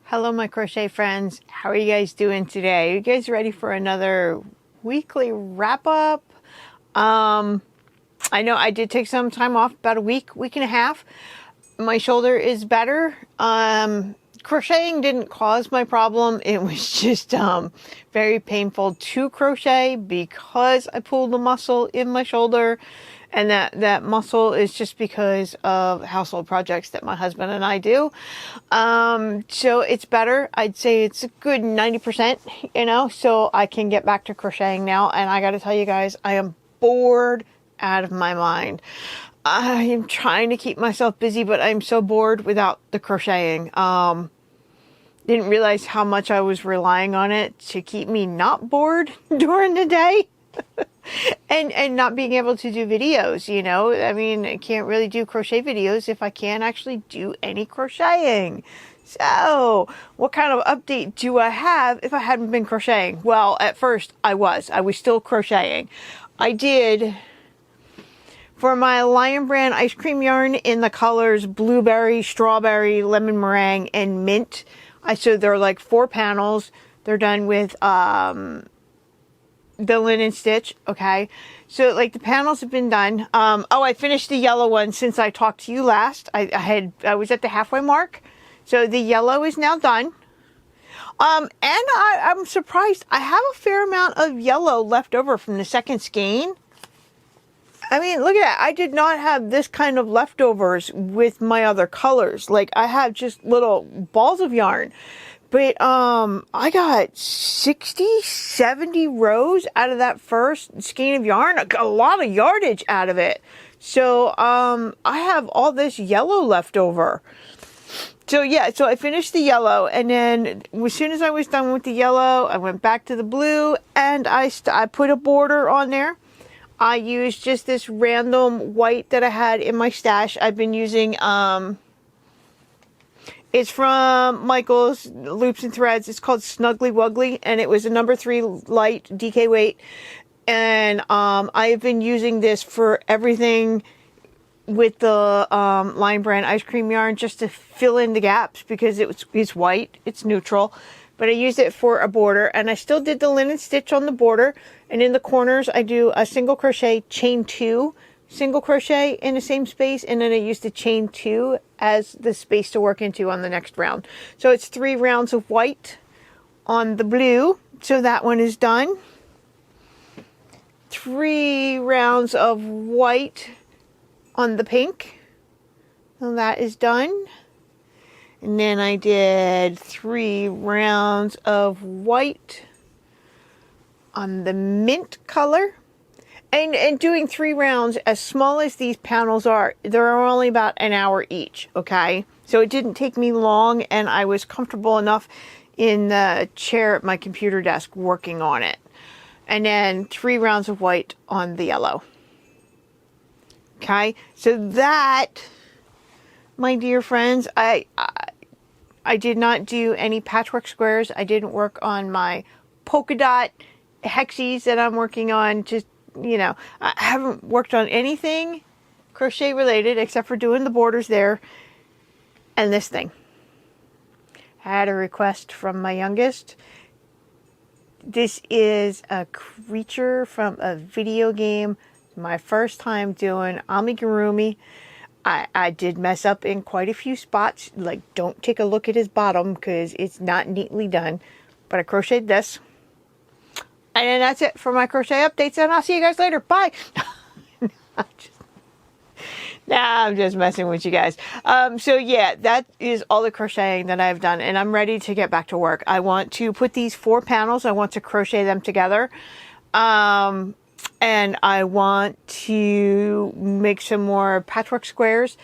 Hello, my crochet friends. How are you guys doing today? Are you guys ready for another weekly wrap up? I know I did take some time off, about a week and a half. My shoulder is better. Crocheting didn't cause my problem. It was just very painful to crochet because I pulled the muscle in my shoulder. And that muscle is just because of household projects that my husband and I do. So it's better. I'd say it's a good 90%, so I can get back to crocheting now. And I got to tell you guys, I am bored out of my mind. I am trying to keep myself busy, but I'm so bored without the crocheting. Didn't realize how much I was relying on it to keep me not bored during the day. and not being able to do videos, I mean, I can't really do crochet videos if I can't actually do any crocheting. So what kind of update do I have if I hadn't been crocheting? Well, at first I was still crocheting. I did, for my Lion Brand ice cream yarn in the colors blueberry, strawberry, lemon meringue, and mint. So they're like 4 panels. They're done with the linen stitch. Okay, so like the panels have been done. I finished the yellow one since I talked to you last. I was at the halfway mark, so the yellow is now done. And I'm surprised I have a fair amount of yellow left over from the second skein. I mean, look at that. I did not have this kind of leftovers with my other colors. Like, I have just little balls of yarn. But I got 60, 70 rows out of that first skein of yarn. I got a lot of yardage out of it. So I have all this yellow left over. So yeah, so I finished the yellow, and then as soon as I was done with the yellow, I went back to the blue, and I put a border on there. I used just this random white that I had in my stash. I've been using it's from Michael's Loops and Threads. It's called Snuggly Wuggly, and it was a number 3 light DK weight. And I've been using this for everything with the Lion Brand ice cream yarn, just to fill in the gaps, because it's white, it's neutral. But I used it for a border, and I still did the linen stitch on the border. And in the corners, I do a single crochet, chain 2, single crochet in the same space, and then I use the chain 2 as the space to work into on the next round. So it's 3 rounds of white on the blue, so that one is done. 3 rounds of white on the pink, so that is done. And then I did 3 rounds of white on the mint color. And doing 3 rounds, as small as these panels are, they're only about an hour each, okay? So it didn't take me long, and I was comfortable enough in the chair at my computer desk working on it. And then 3 rounds of white on the yellow. Okay, so that, my dear friends, I did not do any patchwork squares. I didn't work on my polka dot hexies that I'm working on. Just, I haven't worked on anything crochet related except for doing the borders there and this thing. I had a request from my youngest. This is a creature from a video game. My first time doing amigurumi. I did mess up in quite a few spots. Like, don't take a look at his bottom because it's not neatly done. But I crocheted this. And then that's it for my crochet updates. And I'll see you guys later. Bye. I'm just messing with you guys. So yeah, that is all the crocheting that I've done. And I'm ready to get back to work. I want to put these 4 panels. I want to crochet them together. And I want to make some more patchwork squares.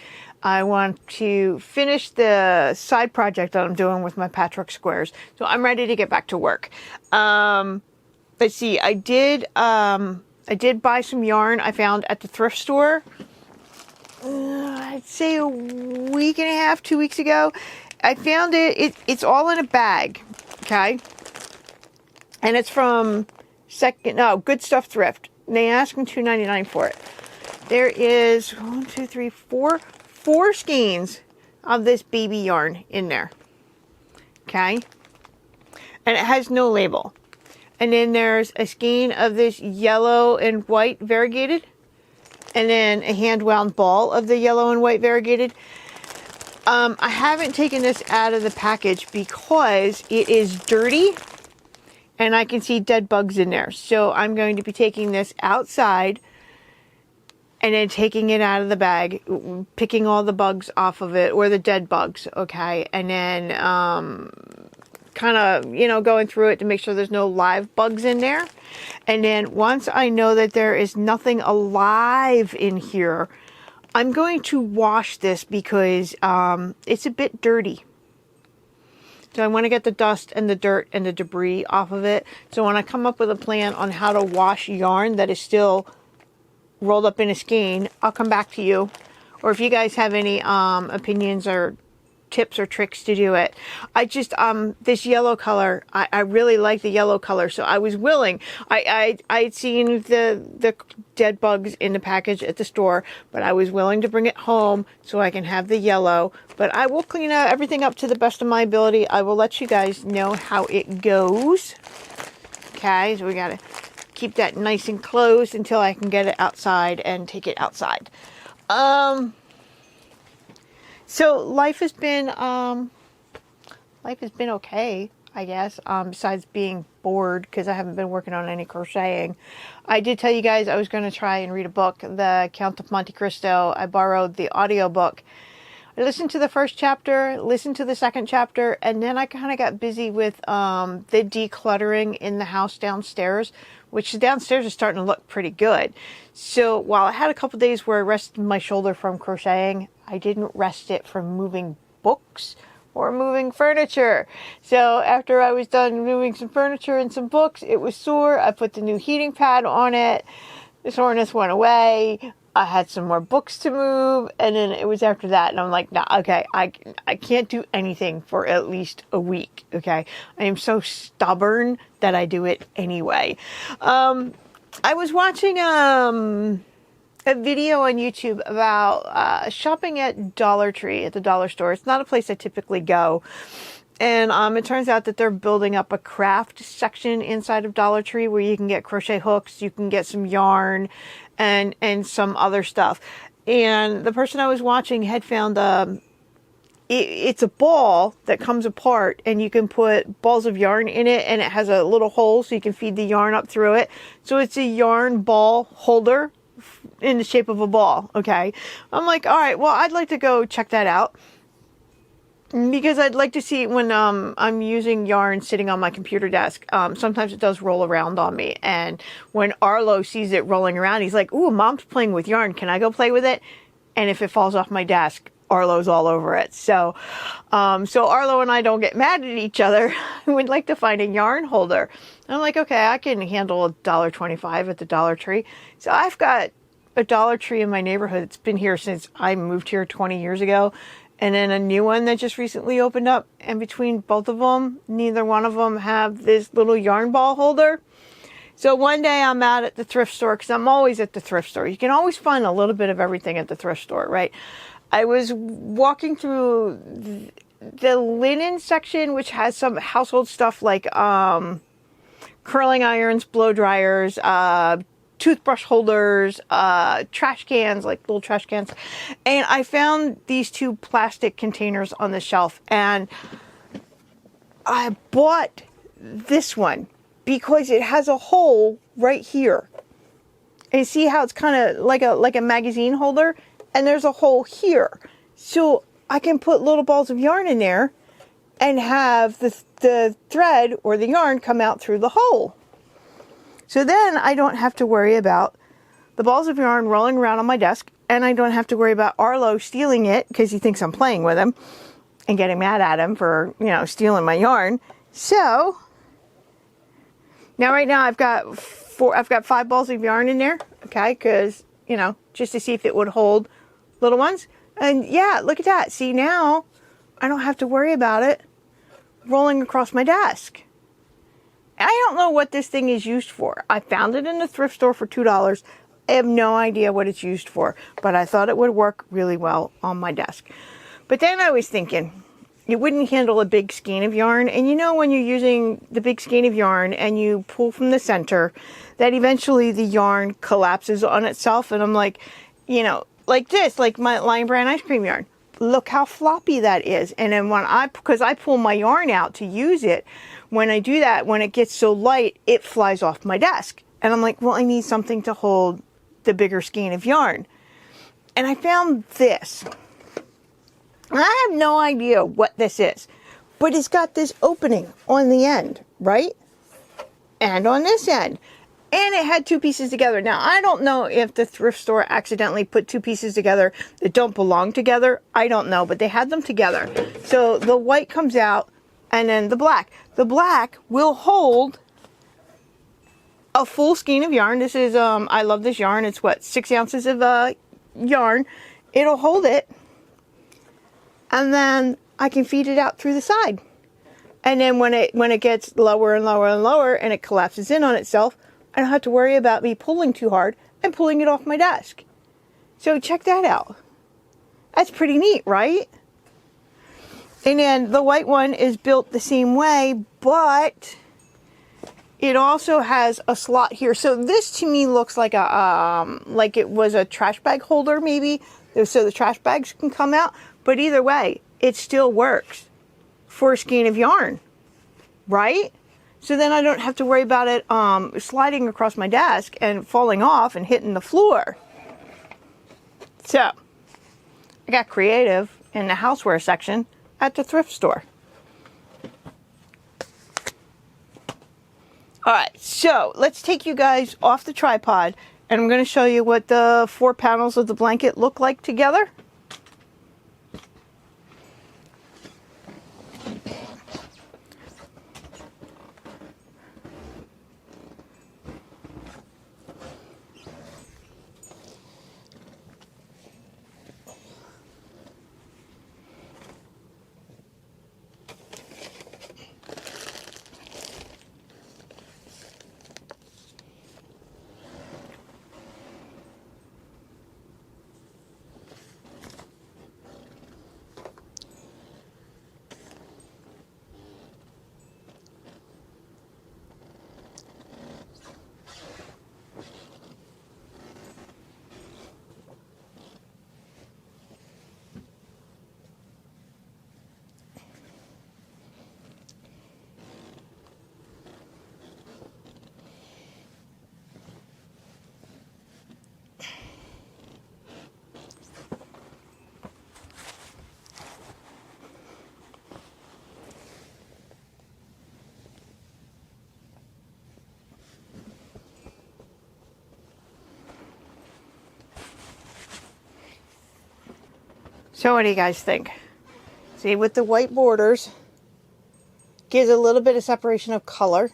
I want to finish the side project that I'm doing with my patchwork squares. So I'm ready to get back to work. Let's see. I did buy some yarn I found at the thrift store. I'd say a week and a half, 2 weeks ago. I found it. It's all in a bag. Okay. And it's from Good Stuff Thrift. They asked me $2.99 for it. There is 1, 2, 3, 4 skeins of this baby yarn in there. okay? And it has no label. And then there's a skein of this yellow and white variegated, and then a hand wound ball of the yellow and white variegated. I haven't taken this out of the package because it is dirty and I can see dead bugs in there. So I'm going to be taking this outside and then taking it out of the bag, picking all the bugs off of it, or the dead bugs, okay? And then kind of, you know, going through it to make sure there's no live bugs in there. And then once I know that there is nothing alive in here, I'm going to wash this because it's a bit dirty. So I want to get the dust and the dirt and the debris off of it. So when I come up with a plan on how to wash yarn that is still rolled up in a skein, I'll come back to you. Or if you guys have any opinions or tips or tricks to do it. I just, this yellow color, I really like the yellow color. So I was willing, I'd seen the dead bugs in the package at the store, but I was willing to bring it home so I can have the yellow. But I will clean everything up to the best of my ability. I will let you guys know how it goes. Okay, so we got to keep that nice and closed until I can get it outside and take it outside. So life has been okay, I guess, besides being bored because I haven't been working on any crocheting. I did tell you guys I was going to try and read a book, The Count of Monte Cristo. I borrowed the audiobook. I listened to the first chapter, listened to the second chapter, and then I kind of got busy with the decluttering in the house downstairs, which downstairs is starting to look pretty good. So while I had a couple days where I rested my shoulder from crocheting, I didn't rest it from moving books or moving furniture. So after I was done moving some furniture and some books, it was sore. I put the new heating pad on it. The soreness went away. I had some more books to move, and then it was after that, and I'm like, nah, okay, I can't do anything for at least a week, okay? I am so stubborn that I do it anyway. I was watching a video on YouTube about shopping at Dollar Tree, at the dollar store. It's not a place I typically go. And it turns out that they're building up a craft section inside of Dollar Tree where you can get crochet hooks, you can get some yarn, and some other stuff. And the person I was watching had found it's a ball that comes apart, and you can put balls of yarn in it, and it has a little hole so you can feed the yarn up through it. So it's a yarn ball holder in the shape of a ball, okay? I'm like, all right, well, I'd like to go check that out. Because I'd like to see when I'm using yarn sitting on my computer desk. Sometimes it does roll around on me. And when Arlo sees it rolling around, he's like, ooh, Mom's playing with yarn. Can I go play with it? And if it falls off my desk, Arlo's all over it. So Arlo and I don't get mad at each other. We'd like to find a yarn holder. And I'm like, okay, I can handle $1.25 at the Dollar Tree. So I've got a Dollar Tree in my neighborhood. It's been here since I moved here 20 years ago. And then a new one that just recently opened up. And between both of them, neither one of them have this little yarn ball holder. So one day I'm out at the thrift store, because I'm always at the thrift store. You can always find a little bit of everything at the thrift store, right? I was walking through the linen section, which has some household stuff like curling irons, blow dryers, toothbrush holders, trash cans, like little trash cans. And I found these two plastic containers on the shelf, and I bought this one because it has a hole right here. And you see how it's kind of like a magazine holder, and there's a hole here. So I can put little balls of yarn in there and have the thread or the yarn come out through the hole. So then I don't have to worry about the balls of yarn rolling around on my desk, and I don't have to worry about Arlo stealing it because he thinks I'm playing with him and getting mad at him for, stealing my yarn. So now right now I've got 5 balls of yarn in there, okay, because, just to see if it would hold little ones. And yeah, look at that. See, now I don't have to worry about it rolling across my desk. I don't know what this thing is used for. I found it in the thrift store for $2. I have no idea what it's used for, but I thought it would work really well on my desk. But then I was thinking, it wouldn't handle a big skein of yarn. And you know, when you're using the big skein of yarn and you pull from the center, that eventually the yarn collapses on itself. And I'm like, you know, like this, like my Lion Brand ice cream yarn. Look how floppy that is. And then because I pull my yarn out to use it, when I do that, when it gets so light, it flies off my desk. And I'm like, well, I need something to hold the bigger skein of yarn. And I found this. I have no idea what this is, but it's got this opening on the end, right? And on this end. And it had two pieces together. Now, I don't know if the thrift store accidentally put two pieces together that don't belong together. I don't know, but they had them together. So the white comes out and then the black. The black will hold a full skein of yarn. This is, I love this yarn. It's what, 6 ounces of yarn. It'll hold it. And then I can feed it out through the side. And then when it gets lower and lower and lower and it collapses in on itself, I don't have to worry about me pulling too hard and pulling it off my desk. So check that out. That's pretty neat, right? And then the white one is built the same way, but it also has a slot here. So this to me looks like like it was a trash bag holder maybe, so the trash bags can come out. But either way, it still works for a skein of yarn, right? So then I don't have to worry about it sliding across my desk and falling off and hitting the floor. So I got creative in the houseware section at the thrift store. All right, so let's take you guys off the tripod and I'm going to show you what the 4 panels of the blanket look like together. So what do you guys think? See, with the white borders, gives a little bit of separation of color,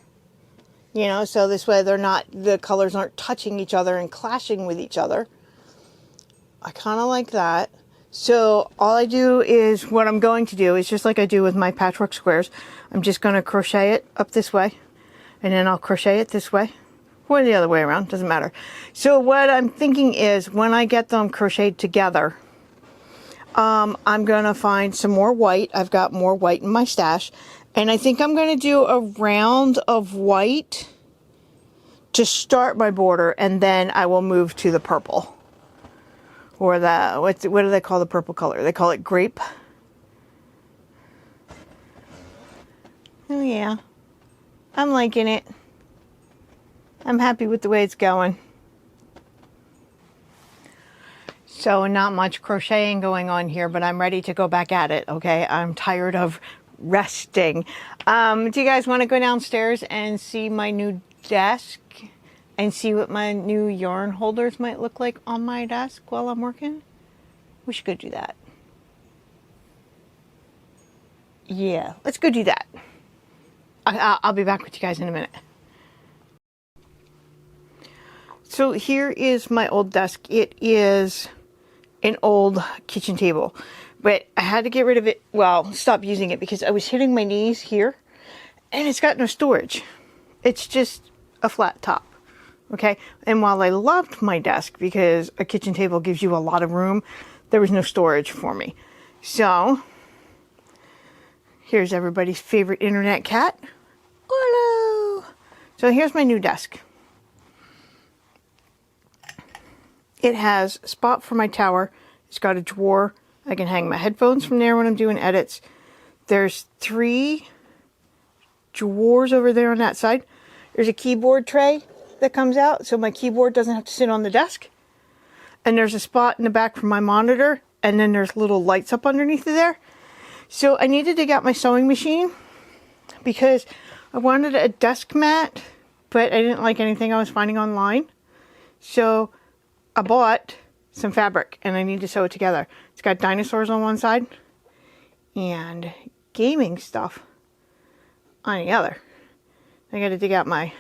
you know, so this way the colors aren't touching each other and clashing with each other. I kind of like that. So all I do is, what I'm going to do is just like I do with my patchwork squares. I'm just going to crochet it up this way, and then I'll crochet it this way, or the other way around, doesn't matter. So what I'm thinking is, when I get them crocheted together, I'm going to find some more white. I've got more white in my stash. And I think I'm going to do a round of white to start my border. And then I will move to the purple. Or the, what do they call the purple color? They call it grape. Oh yeah. I'm liking it. I'm happy with the way it's going. So not much crocheting going on here, but I'm ready to go back at it, okay? I'm tired of resting. Do you guys want to go downstairs and see my new desk and see what my new yarn holders might look like on my desk while I'm working? We should go do that. Yeah, let's go do that. I'll be back with you guys in a minute. So here is my old desk. It is an old kitchen table, but I had to get rid of it, well, stop using it, because I was hitting my knees here and it's got no storage. It's just a flat top, okay? And while I loved my desk because a kitchen table gives you a lot of room, there was no storage for me. So Here's everybody's favorite internet cat. Hello. So here's my new desk. It has a spot for my tower. It's got a drawer. I can hang my headphones from there when I'm doing edits. There's 3 drawers over there on that side. There's a keyboard tray that comes out so my keyboard doesn't have to sit on the desk. And there's a spot in the back for my monitor, and then there's little lights up underneath of there. So I needed to get my sewing machine because I wanted a desk mat, but I didn't like anything I was finding online. So I bought some fabric and I need to sew it together. It's got dinosaurs on one side and gaming stuff on the other. I got to dig out my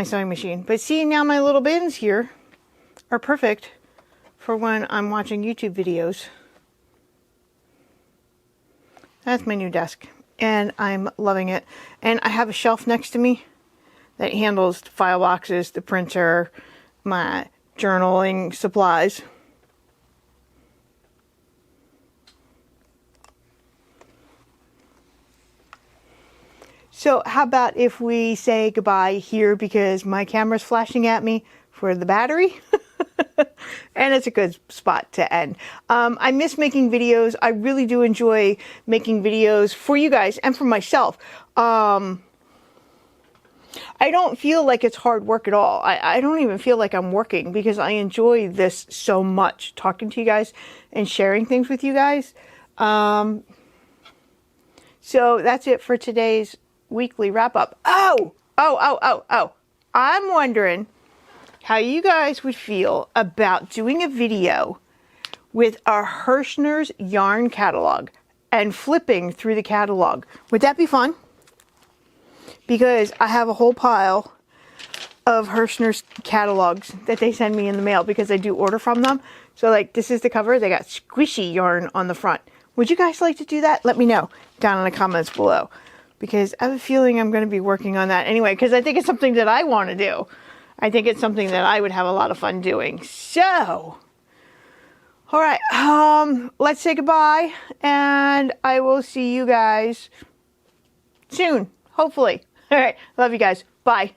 sewing machine. But see, now my little bins here are perfect for when I'm watching YouTube videos. That's my new desk and I'm loving it. And I have a shelf next to me that handles the file boxes, the printer, my journaling supplies. So how about if we say goodbye here because my camera's flashing at me for the battery. And it's a good spot to end. I miss making videos. I really do enjoy making videos for you guys and for myself. I don't feel like it's hard work at all. I don't even feel like I'm working because I enjoy this so much, talking to you guys and sharing things with you guys. So that's it for today's weekly wrap up. Oh, I'm wondering how you guys would feel about doing a video with our Hirschner's yarn catalog and flipping through the catalog. Would that be fun? Because I have a whole pile of Hirschner's catalogs that they send me in the mail because I do order from them. So like this is the cover. They got squishy yarn on the front. Would you guys like to do that? Let me know down in the comments below. Because I have a feeling I'm going to be working on that anyway. Because I think it's something that I want to do. I think it's something that I would have a lot of fun doing. So, all right. Let's say goodbye. And I will see you guys soon. Hopefully. All right. Love you guys. Bye.